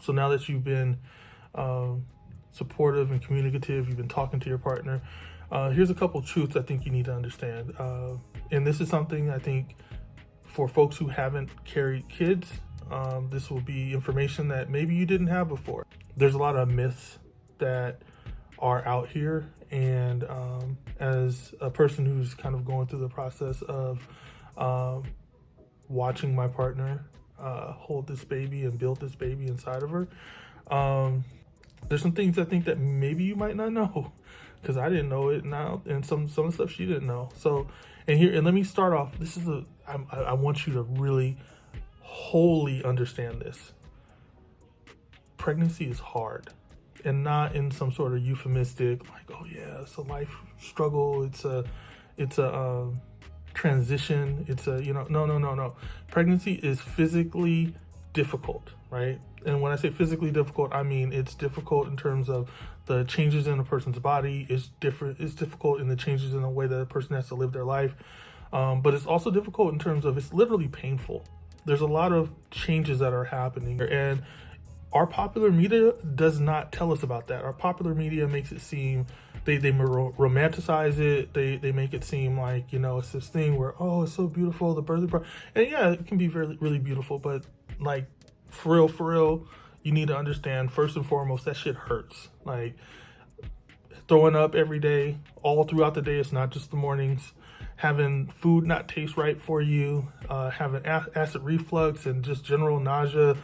So now that you've been supportive and communicative, you've been talking to your partner, here's a couple truths I think you need to understand. And this is something I think for folks who haven't carried kids, this will be information that maybe you didn't have before. There's a lot of myths that are out here, and as a person who's kind of going through the process of watching my partner hold this baby and build this baby inside of her, there's some things I think that maybe you might not know, because I didn't know it now, and some of the stuff she didn't know. So, and let me start off. I want you to really wholly understand this. Pregnancy is hard, and not in some sort of euphemistic, like, oh yeah, it's a life struggle. It's a transition. It's a, no. Pregnancy is physically difficult, right? And when I say physically difficult, I mean it's difficult in terms of the changes in a person's body. It's difficult in the changes in the way that a person has to live their life. But it's also difficult in terms of it's literally painful. There's a lot of changes that are happening, and our popular media does not tell us about that. Our popular media makes it seem, they romanticize it. They make it seem like, it's this thing where, oh, it's so beautiful, the birthing process. And yeah, it can be really, really beautiful, but like, for real, you need to understand, first and foremost, that shit hurts. Like, throwing up every day, all throughout the day, it's not just the mornings, having food not taste right for you, having acid reflux and just general nausea.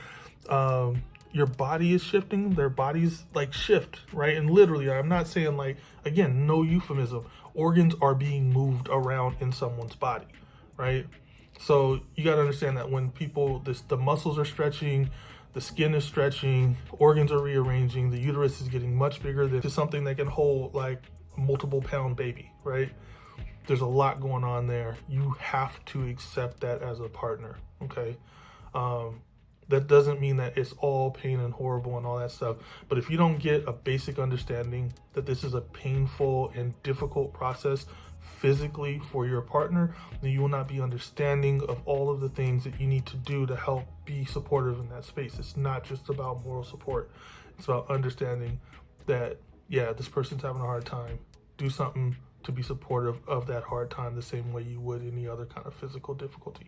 Your body is shifting, their bodies like shift, right? And literally, I'm not saying, like, again, no euphemism, organs are being moved around in someone's body, right? So you got to understand that when the muscles are stretching, the skin is stretching, organs are rearranging, the uterus is getting much bigger than something that can hold like a multiple pound baby, right? There's a lot going on there. You have to accept that as a partner, okay? That doesn't mean that it's all pain and horrible and all that stuff. But if you don't get a basic understanding that this is a painful and difficult process physically for your partner, then you will not be understanding of all of the things that you need to do to help be supportive in that space. It's not just about moral support. It's about understanding that, yeah, this person's having a hard time. Do something to be supportive of that hard time the same way you would any other kind of physical difficulty.